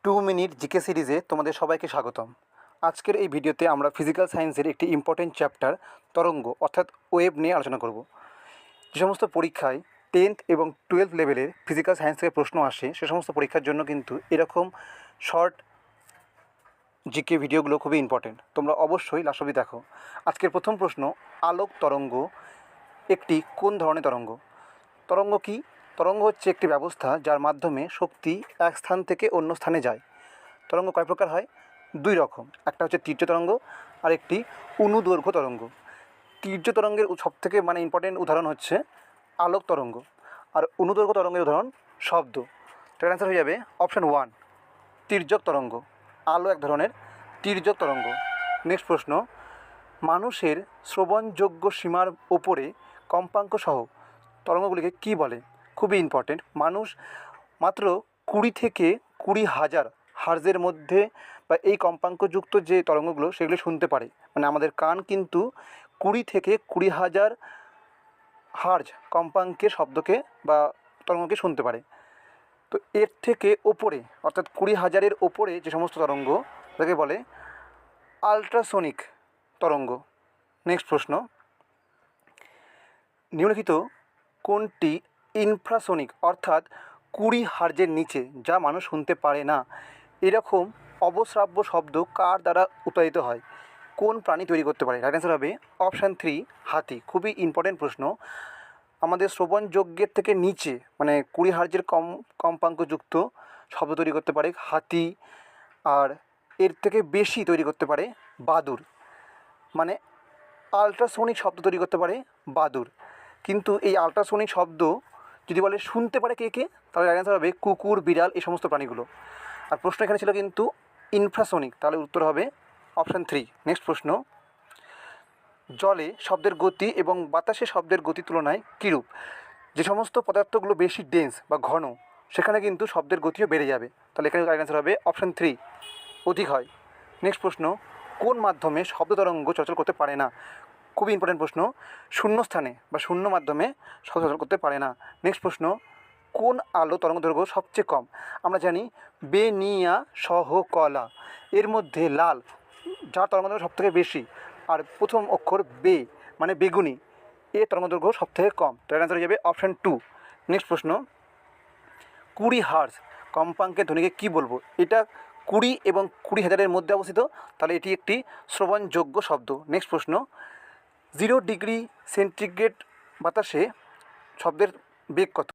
Minute GK সিরিজে তোমাদের সবাইকে স্বাগতম। আজকের এই ভিডিওতে আমরা ফিজিক্যাল সায়েন্সের একটি ইম্পর্টেন্ট চ্যাপ্টার তরঙ্গ অর্থাৎ ওয়েভ নিয়ে আলোচনা করব। যে সমস্ত পরীক্ষায় 10th এবং 12th লেভেলের ফিজিক্যাল সায়েন্স থেকে প্রশ্ন আসে সে সমস্ত পরীক্ষার জন্য কিন্তু এরকম শর্ট জিকে ভিডিওগুলো খুবই ইম্পর্টেন্ট। তোমরা অবশ্যই লাস্ট অবধি দেখো। আজকের প্রথম প্রশ্ন, আলোক তরঙ্গ একটি কোন ধরনের তরঙ্গ? তরঙ্গ কি? তরঙ্গ হচ্ছে একটি ব্যবস্থা যার মাধ্যমে শক্তি এক স্থান থেকে অন্য স্থানে যায়। তরঙ্গ কয় প্রকার হয়? দুই রকম, একটা হচ্ছে তীর্য তরঙ্গ আর একটি অনুদৈর্ঘ্য তরঙ্গ। তীর্য তরঙ্গের সবথেকে ইম্পর্টেন্ট উদাহরণ হচ্ছে আলোক তরঙ্গ, আর অনুদৈর্ঘ্য তরঙ্গের উদাহরণ শব্দ। তার অ্যান্সার হয়ে যাবে অপশান 1, তির্যক তরঙ্গ। আলো এক ধরনের তির্যক তরঙ্গ। নেক্সট প্রশ্ন, মানুষের শ্রবণযোগ্য সীমার ওপরে কম্পাঙ্ক সহ তরঙ্গগুলিকে কী বলে? খুবই ইম্পর্টেন্ট। মানুষ মাত্র 20 থেকে 20,000 হার্জের মধ্যে বা এই কম্পাঙ্কযুক্ত যে তরঙ্গগুলো সেগুলো শুনতে পারে। আমাদের কান কিন্তু 20 থেকে 20,000 হার্জ কম্পাঙ্কের শব্দকে বা তরঙ্গকে শুনতে পারে। তো এর থেকে ওপরে অর্থাৎ 20,000-এর ওপরে যে সমস্ত তরঙ্গ তাকে বলে আলট্রাসোনিক তরঙ্গ। নেক্সট প্রশ্ন, নিম্নলিখিত কোনটি ইনফ্রাসোনিক অর্থাৎ 20 হার্জের নিচে, যা মানুষ শুনতে পারে না? এরকম অবশ্রাব্য শব্দ কার দ্বারা উৎপাদিত হয়? কোন প্রাণী তৈরি করতে পারে? রাইট অ্যান্সার হবে অপশান 3, হাতি। খুবই ইম্পর্টেন্ট প্রশ্ন। আমাদের শ্রবণযোগ্যের থেকে নিচে 20 হার্জের কম্পাঙ্কযুক্ত শব্দ তৈরি করতে পারে হাতি, আর এর থেকে বেশি তৈরি করতে পারে বাদুড়। আলট্রাসোনিক শব্দ তৈরি করতে পারে বাদুড়। কিন্তু এই আলট্রাসোনিক শব্দ যদি বলে শুনতে পারে কে কে, তাহলে অ্যান্সার হবে কুকুর, বিড়াল, এই সমস্ত প্রাণীগুলো। আর প্রশ্ন এখানে ছিল কিন্তু ইনফ্রাসোনিক, তাহলে উত্তর হবে অপশান 3। নেক্সট প্রশ্ন, জলে শব্দের গতি এবং বাতাসে শব্দের গতির তুলনায় কীরূপ? যে সমস্ত পদার্থগুলো বেশি ডেন্স বা ঘন সেখানে কিন্তু শব্দের গতিও বেড়ে যাবে, তাহলে এখানে অ্যান্সার হবে অপশান 3, অধিক হয়। নেক্সট প্রশ্ন, কোন মাধ্যমে শব্দ তরঙ্গ চলাচল করতে পারে না? খুবই ইম্পর্টেন্ট প্রশ্ন। শূন্য স্থানে বা শূন্য মাধ্যমে শব্দ চলাচল করতে পারে না। নেক্সট প্রশ্ন, কোন আলো তরঙ্গ দৈর্ঘ্য সবচেয়ে কম? আমরা জানি বেনিয়া সহ কলা, এর মধ্যে লাল যার তরঙ্গ দৈর্ঘ্য সবথেকে বেশি, আর প্রথম অক্ষর বে বেগুনি, এ তরঙ্গ দৈর্ঘ্য সবথেকে কম। তো এর অ্যান্সার হয়ে যাবে অপশান 2। নেক্সট প্রশ্ন, 20 হার্জ কম্পাঙ্কের ধ্বনিকে কী বলবো? এটা 20 এবং 20,000-এর মধ্যে অবস্থিত, তাহলে এটি একটি শ্রবণযোগ্য শব্দ। নেক্সট প্রশ্ন, 0 ডিগ্রি সেন্টিগ্রেড বাতাসে শব্দের বেগ কত?